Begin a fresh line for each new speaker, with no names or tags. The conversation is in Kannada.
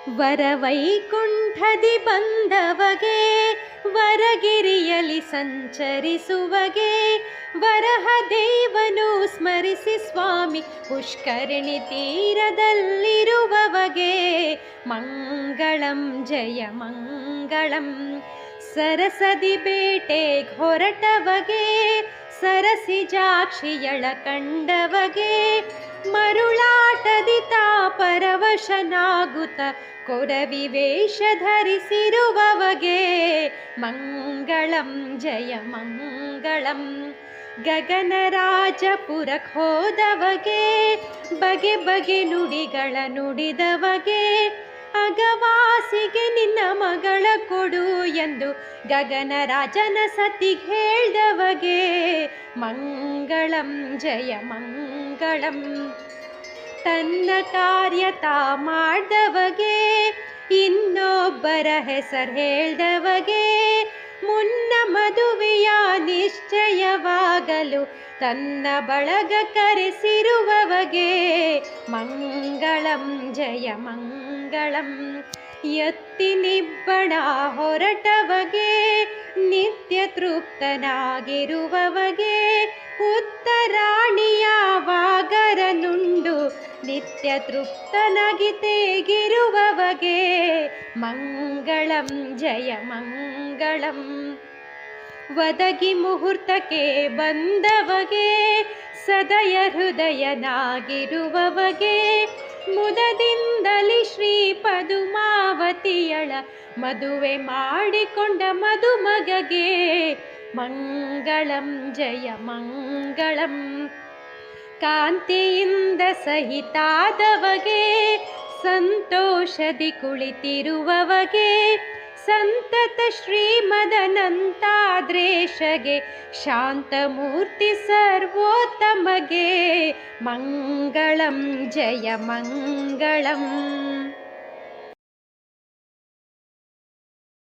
ವರವೈಕುಂಠದಿ ಬಂದವಗೆ ವರಗಿರಿಯಲಿ ಸಂಚರಿಸುವಗೆ ವರಹ ದೇವನು ಸ್ಮರಿಸಿ ಸ್ವಾಮಿ ಪುಷ್ಕರಿಣಿ ತೀರದಲ್ಲಿರುವವಗೆ ಮಂಗಳಂ ಜಯ ಮಂಗಳಂ. ಸರಸದಿ ಬೇಟೆಗ್ ಹೊರಟವಗೆ ಸರಸಿಜಾಕ್ಷಿಯಳ ಕಂಡವಗೆ ಮರುಳಾಟದಿ ತಾ ಪರವಶನಾಗುತ್ತ ಕೊರವಿ ವೇಷ ಧರಿಸಿರುವವಗೆ ಮಂಗಳಂ ಜಯ ಮಂಗಳಂ. ಗಗನರಾಜಪುರಕ್ಕೆ ಹೋದವಗೆ ಬಗೆ ಬಗೆ ನುಡಿಗಳ ನುಡಿದವಗೆ ಅಗವಾಸಿಗೆ ನಿನ್ನ ಮಗಳ ಕೊಡು ಎಂದು ಗಗನರಾಜನ ಸತಿಗೆ ಹೇಳ್ದವಗೆ ಮಂಗಳಂ ಜಯ ಮಂಗಳಂ. ತನ್ನ ಕಾರ್ಯ ತಾ ಮಾಡ್ದವಗೆ ಇನ್ನೊಬ್ಬರ ಹೆಸರು ಹೇಳ್ದವಗೆ ಮುನ್ನ ಮದುವೆಯ ನಿಶ್ಚಯವಾಗಲು ತನ್ನ ಬಳಗ ಕರೆಸಿರುವವಗೆ ಮಂಗಳಂ ಜಯ ಮಂಗಳಂ. ಎತ್ತಿ ನಿಬ್ಬಣ ಹೊರಟವಗೆ ನಿತ್ಯ ತೃಪ್ತನಾಗಿರುವವಗೆ ಉತ್ತರಾಣಿಯ ವಾಗರನುಂಡು ನಿತ್ಯ ತೃಪ್ತನಾಗಿ ತೇಗಿರುವವಗೆ ಮಂಗಳಂ ಜಯ ಮಂಗಳಂ. ವದಗಿ ಮುಹೂರ್ತಕ್ಕೆ ಬಂದವಗೆ ಸದಯ ಹೃದಯನಾಗಿರುವವಗೆ ಮುದದಿಂದಲಿ ಶ್ರೀ ಪದುಮಾವತಿಯಳ ಮದುವೆ ಮಾಡಿಕೊಂಡ ಮದುಮಗಗೆ ಮಂಗಳಂ ಜಯ ಮಂಗಳಂ. ಕಾಂತಿಯಿಂದ ಸಹಿತಾದವಗೆ ಸಂತೋಷದಿ ಕುಳಿತಿರುವವಗೆ ಸಂತತ ಶ್ರೀಮದನಂತಾದ್ರೇಶಗೆ ಶಾಂತಮೂರ್ತಿ ಸರ್ವೋತ್ತಮಗೆ ಮಂಗಳಂ ಜಯ ಮಂಗಳಂ.